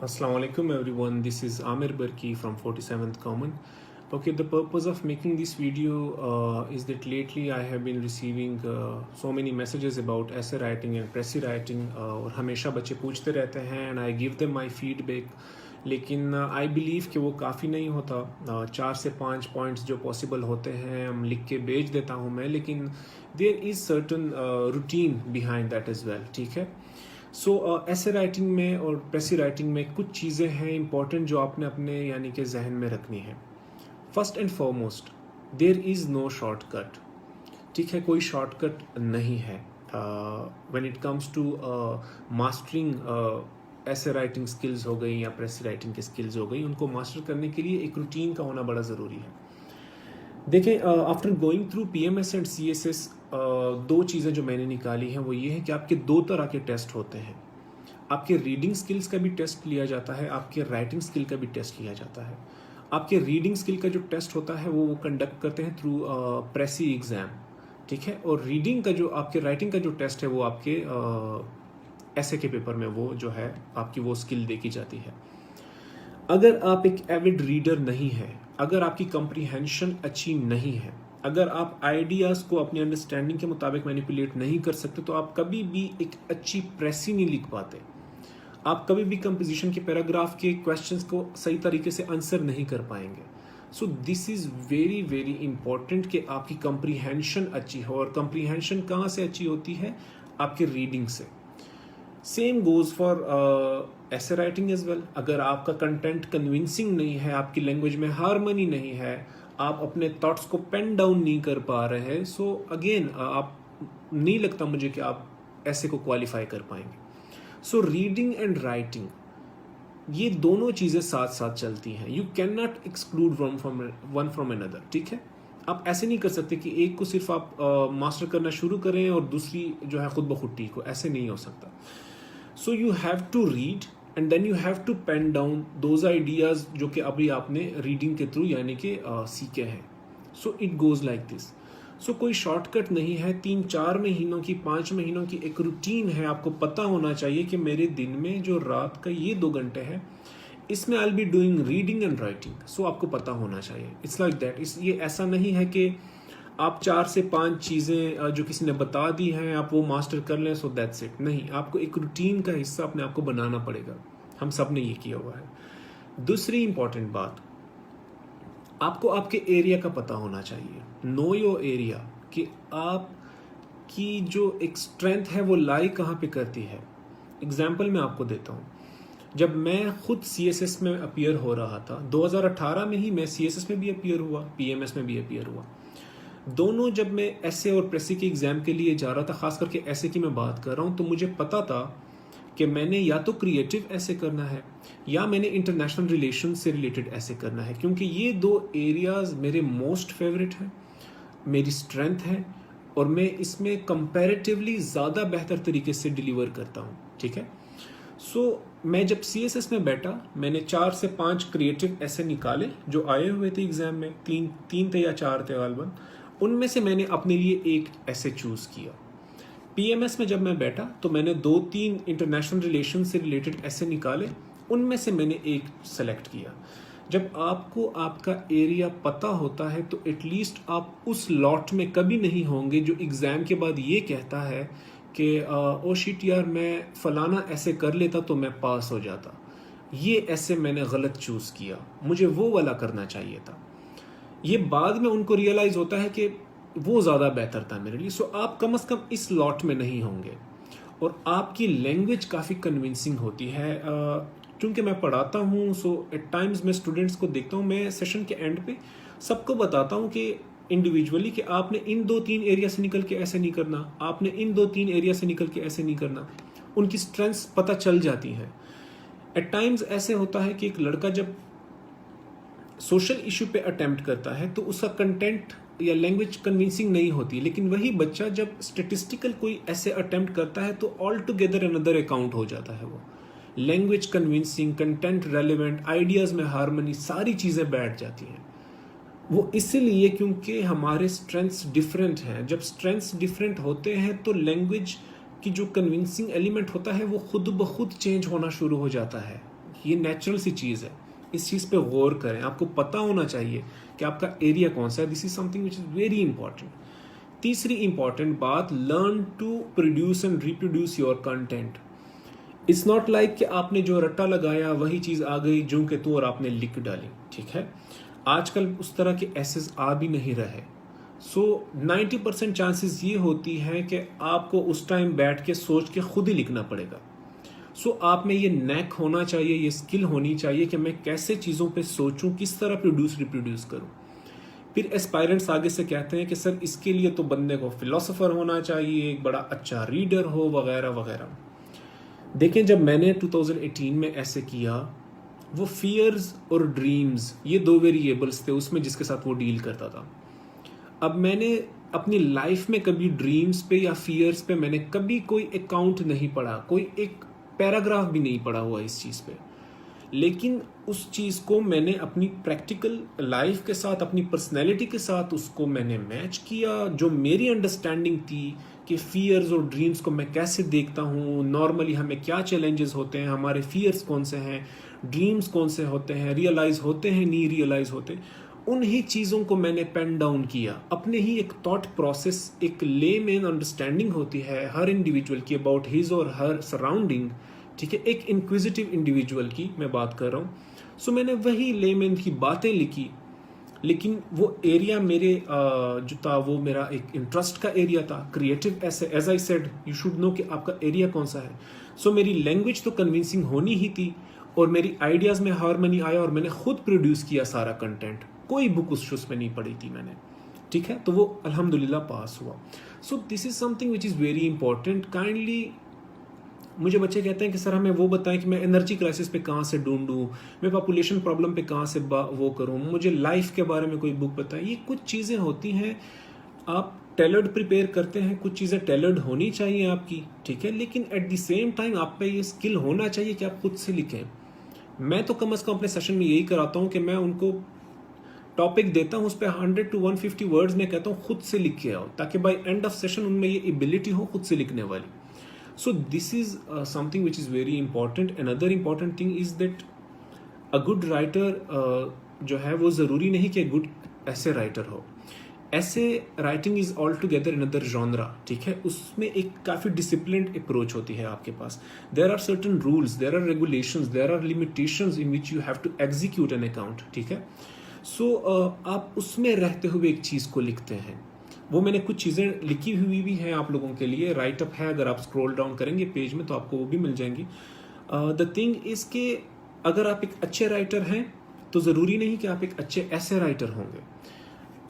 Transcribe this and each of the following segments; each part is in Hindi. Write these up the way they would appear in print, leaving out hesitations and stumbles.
Assalamu alaikum everyone, this is Amir Barki from 47th Common. Okay, the purpose of making this video is that lately I have been receiving so many messages about essay writing and pressy writing और हमेशा बच्चे पूछते रहते हैं and I give them my feedback. लेकिन आई बिलीव कि वो काफ़ी नहीं होता. 4 से 5 पॉइंट्स जो पॉसिबल होते हैं हम लिख के भेज देता हूँ मैं, लेकिन there is certain routine behind that as well. ठीक है. सो ऐसे राइटिंग में और प्रेसी राइटिंग में कुछ चीज़ें हैं इंपॉर्टेंट जो आपने अपने यानी कि जहन में रखनी है. First and foremost, there is no shortcut. ठीक है, कोई शॉर्टकट नहीं है when it comes to mastering essay writing skills हो गई या प्रेस राइटिंग की स्किल्स हो गई. उनको मास्टर करने के लिए एक रूटीन का होना बड़ा ज़रूरी है. देखें, after going through PMS and CSS, दो चीज़ें जो मैंने निकाली हैं वो ये है कि आपके दो तरह के टेस्ट होते हैं. आपके रीडिंग स्किल्स का भी टेस्ट लिया जाता है, आपके राइटिंग स्किल का भी टेस्ट लिया जाता है. आपके रीडिंग स्किल का जो टेस्ट होता है वो कंडक्ट करते हैं थ्रू प्रेसी एग्ज़ाम. ठीक है. और रीडिंग का जो आपके राइटिंग का जो टेस्ट है वो आपके ऐसे के पेपर में वो जो है आपकी वो स्किल देखी जाती है. अगर आप एक एविड रीडर नहीं है, अगर आपकी कॉम्प्रिहेंशन अच्छी नहीं है, अगर आप आइडियाज़ को अपनी अंडरस्टैंडिंग के मुताबिक मैनिपुलेट नहीं कर सकते, तो आप कभी भी एक अच्छी प्रेसी नहीं लिख पाते. आप कभी भी कंपोजिशन के पैराग्राफ के क्वेश्चंस को सही तरीके से आंसर नहीं कर पाएंगे. So this is very very important कि आपकी कॉम्प्रिहेंशन अच्छी हो. और कॉम्प्रिहेंशन कहाँ से अच्छी होती है? आपके रीडिंग से. सेम गोज़ फॉर ऐसे राइटिंग एज वेल. अगर आपका कंटेंट कन्विंसिंग नहीं है, आपकी लैंग्वेज में हारमनी नहीं है, आप अपने थॉट्स को पेन डाउन नहीं कर पा रहे हैं, सो अगेन आप नहीं लगता मुझे कि आप ऐसे को क्वालिफाई कर पाएंगे. सो रीडिंग एंड राइटिंग ये दोनों चीज़ें साथ साथ चलती हैं. You can not exclude one from another. ठीक है. आप ऐसे नहीं कर सकते कि एक को सिर्फ आप मास्टर करना शुरू करें और दूसरी जो है खुद ब खुद ठीक हो. ऐसे नहीं हो सकता. So you have to read and then you have to pen down those ideas जो कि अभी आपने रीडिंग के थ्रू यानी कि सीखे हैं. So it goes like this. So कोई शॉर्टकट नहीं है. 3-4 महीनों की 5 महीनों की एक रूटीन है. आपको पता होना चाहिए कि मेरे दिन में जो रात का ये 2 घंटे हैं इसमें I will be doing reading and writing. So आपको पता होना चाहिए. It's like that. ये ऐसा नहीं है कि आप 4 से 5 चीज़ें जो किसी ने बता दी हैं आप वो मास्टर कर लें, सो दैट्स इट. नहीं, आपको एक रूटीन का हिस्सा अपने आप को बनाना पड़ेगा. हम सब ने ये किया हुआ है. दूसरी इंपॉर्टेंट बात, आपको आपके एरिया का पता होना चाहिए. नो योर एरिया, कि आपकी जो एक स्ट्रेंथ है वो लाई कहाँ पे करती है. एग्जाम्पल मैं आपको देता हूँ. जब मैं खुद CSS में अपीयर हो रहा था 2018 में ही मैं CSS में भी अपीयर हुआ, PMS में भी अपीयर हुआ. दोनों जब मैं ऐसे और प्रेसी के एग्ज़ाम के लिए जा रहा था, ख़ास करके ऐसे की मैं बात कर रहा हूँ, तो मुझे पता था कि मैंने या तो क्रिएटिव ऐसे करना है या मैंने इंटरनेशनल रिलेशन से रिलेटेड ऐसे करना है, क्योंकि ये 2 एरियाज़ मेरे मोस्ट फेवरेट हैं, मेरी स्ट्रेंथ है और मैं इसमें कंपैरेटिवली ज़्यादा बेहतर तरीके से डिलीवर करता हूँ. ठीक है. सो मैं जब CSS में बैठा, मैंने 4 से 5 क्रिएटिव ऐसे निकाले जो आए हुए थे एग्ज़ाम में. 3 थे या 4 थे गालबन. उनमें से मैंने अपने लिए एक ऐसे चूज़ किया. PMS में जब मैं बैठा तो मैंने 2-3 इंटरनेशनल रिलेशन से रिलेटेड ऐसे निकाले, उनमें से मैंने एक सेलेक्ट किया. जब आपको आपका एरिया पता होता है तो एटलीस्ट आप उस लॉट में कभी नहीं होंगे जो एग्ज़ाम के बाद ये कहता है कि ओ शिट यार, मैं फ़लाना ऐसे कर लेता तो मैं पास हो जाता, ये ऐसे मैंने गलत चूज़ किया, मुझे वो वाला करना चाहिए था. ये बाद में उनको रियलाइज़ होता है कि वो ज़्यादा बेहतर था मेरे लिए. सो आप कम से कम इस लॉट में नहीं होंगे. और आपकी लैंग्वेज काफ़ी कन्विंसिंग होती है. क्योंकि मैं पढ़ाता हूँ, सो एट टाइम्स मैं स्टूडेंट्स को देखता हूँ, मैं सेशन के एंड पे सबको बताता हूँ कि इंडिविजुअली कि आपने इन 2-3 एरिया से निकल के ऐसे नहीं करना, आपने इन 2-3 एरिया से निकल के ऐसे नहीं करना. उनकी स्ट्रेंथ्स पता चल जाती हैं. एट टाइम्स ऐसे होता है कि एक लड़का जब सोशल इशू पे अटेम्प्ट करता है तो उसका कंटेंट या लैंग्वेज कन्विंसिंग नहीं होती, लेकिन वही बच्चा जब स्टेटिस्टिकल कोई ऐसे अटेम्प्ट करता है तो ऑल टुगेदर अनदर अकाउंट हो जाता है. वो language convincing, content relevant, ideas में हारमनी, सारी चीज़ें बैठ जाती हैं. वो इसीलिए क्योंकि हमारे स्ट्रेंथ्स डिफरेंट हैं. जब स्ट्रेंथ्स डिफरेंट होते हैं तो लैंग्वेज की जो कन्विंसिंग एलिमेंट होता है वो खुद ब खुद चेंज होना शुरू हो जाता है. ये नेचुरल सी चीज़ है, इस चीज़ पे गौर करें, आपको पता होना चाहिए कि आपका एरिया कौन सा है। This is something which is very important. तीसरी इंपॉर्टेंट बात, learn to produce and reproduce your content. It's not like कि आपने जो रट्टा लगाया वही चीज़ आ गई जो कि तू और आपने लिख डाली, ठीक है। आजकल उस तरह के एसेस आ भी नहीं रहे। सो 90% चांसेस ये होती हैं कि आपको उस टाइम बैठ के सोच के खुद ही लिखना पड़ेगा। सो आप में ये नैक होना चाहिए, ये स्किल होनी चाहिए कि मैं कैसे चीज़ों पे सोचूं, किस तरह प्रोड्यूस रिप्रोड्यूस करूं। फिर एस्पायरेंट्स आगे से कहते हैं कि सर इसके लिए तो बंदे को फिलोसोफर होना चाहिए, एक बड़ा अच्छा रीडर हो, वगैरह वगैरह। देखें, जब मैंने 2018 में ऐसे किया, वो फियर्स और ड्रीम्स ये दो वेरिएबल्स थे उसमें जिसके साथ वो डील करता था। अब मैंने अपनी लाइफ में कभी ड्रीम्स पे या फियर्स पे मैंने कभी कोई अकाउंट नहीं पढ़ा, कोई एक पैराग्राफ भी नहीं पढ़ा हुआ इस चीज़ पे, लेकिन उस चीज़ को मैंने अपनी प्रैक्टिकल लाइफ के साथ, अपनी पर्सनैलिटी के साथ उसको मैंने मैच किया। जो मेरी अंडरस्टैंडिंग थी कि फियर्स और ड्रीम्स को मैं कैसे देखता हूँ, नॉर्मली हमें क्या चैलेंजेस होते हैं, हमारे फियर्स कौन से हैं, ड्रीम्स कौन से होते हैं, रियलाइज होते हैं, नहीं रियलाइज होते, उन्हीं चीज़ों को मैंने पेन डाउन किया। अपने ही एक थॉट प्रोसेस, एक लेमैन अंडरस्टैंडिंग होती है हर इंडिविजुअल की अबाउट हिज और हर सराउंडिंग, ठीक है, एक इंक्विजिटिव इंडिविजुअल की मैं बात कर रहा हूँ। सो मैंने वही लेमैन की बातें लिखी, लेकिन वो एरिया मेरे जो था वो मेरा एक इंटरेस्ट का एरिया था, क्रिएटिव। ऐसे as I said, you should know कि आपका एरिया कौन सा है। सो मेरी लैंग्वेज तो कन्विंसिंग होनी ही थी, और मेरी आइडियाज़ में हार्मनी आया, और मैंने खुद प्रोड्यूस किया सारा कंटेंट, कोई बुक उसमें नहीं पढ़ी थी मैंने, ठीक है। तो वो अल्हम्दुलिल्लाह पास हुआ। So this is something which is very important. Kindly मुझे बच्चे कहते हैं कि सर हमें वो बताएं कि मैं एनर्जी क्राइसिस पे कहाँ से ढूंढूं, मैं पॉपुलेशन प्रॉब्लम पे कहाँ से वो करूं, मुझे लाइफ के बारे में कोई बुक बताएं। ये कुछ चीज़ें होती हैं, आप टेलर्ड प्रिपेयर करते हैं, कुछ चीज़ें टेलर्ड होनी चाहिए आपकी, ठीक है, लेकिन एट द सेम टाइम आप पे ये स्किल होना चाहिए कि आप खुद से लिखें। मैं तो कम अज़ कम अपने सेशन में यही कराता हूँ कि मैं उनको टॉपिक देता हूँ, उस पर 100 to 150 वर्ड्स में कहता हूँ खुद से लिख के आओ, ताकि बाई एंड ऑफ सेशन उनमें ये एबिलिटी हो खुद से लिखने वाली। So this is something which is very important. Another important thing is that a good writer जो है वो ज़रूरी नहीं कि good essay writer हो। essay writing is altogether another genre, ठीक है। उसमें एक काफ़ी disciplined approach होती है आपके पास। There are certain rules, there are regulations, there are limitations in which you have to execute an account, ठीक है। So आप उसमें रहते हुए एक चीज़ को लिखते हैं। वो मैंने कुछ चीज़ें लिखी हुई भी हैं आप लोगों के लिए, राइटअप है, अगर आप स्क्रॉल डाउन करेंगे पेज में तो आपको वो भी मिल जाएंगी। द थिंग इज़ कि अगर आप एक अच्छे राइटर हैं तो ज़रूरी नहीं कि आप एक अच्छे ऐसे राइटर होंगे।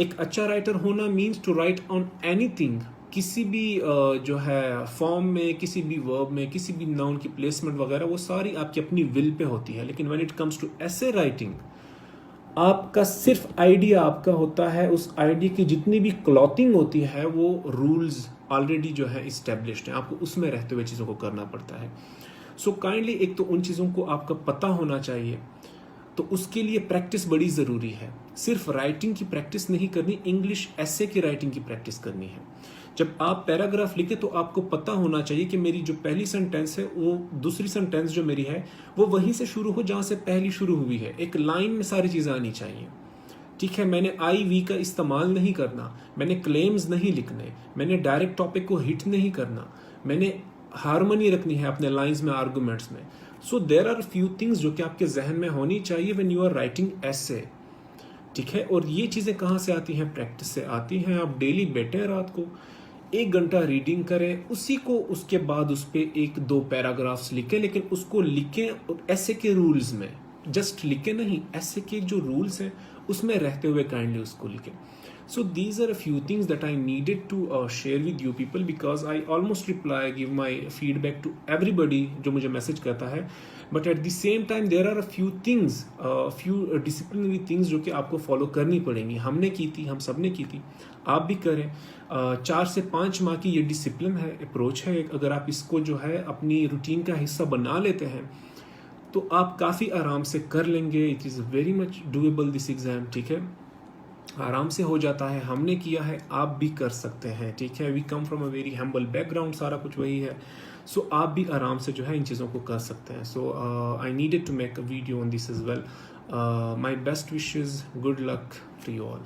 एक अच्छा राइटर होना means to write on anything, किसी भी जो है फॉर्म में, किसी भी वर्ब में, किसी भी नाउन की प्लेसमेंट वगैरह, वो सारी आपकी अपनी विल पे होती है। लेकिन व्हेन इट कम्स टू ऐसे राइटिंग, आपका सिर्फ आइडिया आपका होता है, उस आइडिया की जितनी भी क्लॉथिंग होती है वो रूल्स ऑलरेडी जो है इस्टेब्लिश्ड हैं, आपको उसमें रहते हुए चीज़ों को करना पड़ता है। सो काइंडली एक तो उन चीज़ों को आपका पता होना चाहिए, तो उसके लिए प्रैक्टिस बड़ी ज़रूरी है। सिर्फ राइटिंग की प्रैक्टिस नहीं करनी, इंग्लिश ऐसे की राइटिंग की प्रैक्टिस करनी है। जब आप पैराग्राफ लिखे तो आपको पता होना चाहिए कि मेरी जो पहली सेंटेंस है, वो दूसरी सेंटेंस जो मेरी है वो वहीं से शुरू हो जहाँ से पहली शुरू हुई है। एक लाइन में सारी चीज़ें आनी चाहिए, ठीक है। मैंने आई वी का इस्तेमाल नहीं करना, मैंने क्लेम्स नहीं लिखने, मैंने डायरेक्ट टॉपिक को हिट नहीं करना, मैंने हार्मनी रखनी है अपने लाइन्स में, आर्गूमेंट्स में। So there are few things जो कि आपके जहन में होनी चाहिए व्हेन यू आर राइटिंग ऐसे, ठीक है। और ये चीज़ें कहाँ से आती हैं? प्रैक्टिस से आती हैं। आप डेली बैठे रात को 1 घंटा रीडिंग करें, उसी को उसके बाद उस पर 1-2 पैराग्राफ्स लिखें, लेकिन उसको लिखें ऐसे के रूल्स में, जस्ट लिखें नहीं, ऐसे के जो रूल्स हैं उसमें रहते हुए काइंडली उसको लिखें। So these are a few things that I needed to share with you people, because I almost give my feedback to everybody जो मुझे मैसेज करता है, but at the same time there are a few things, few disciplinary things जो कि आपको फॉलो करनी पड़ेंगी। हमने की थी, हम सब ने की थी, आप भी करें। 4 से 5 माह की ये डिसिप्लिन है, अप्रोच है। अगर आप इसको जो है अपनी रूटीन का हिस्सा बना लेते हैं तो आप काफ़ी आराम से कर लेंगे। It is very much doable this exam, ठीक है, आराम से हो जाता है। हमने किया है, आप भी कर सकते हैं, ठीक है। We come from a very humble background, सारा कुछ वही है। सो आप भी आराम से जो है इन चीज़ों को कर सकते हैं. So I needed to make a video on this as well. My best wishes, good luck to you all.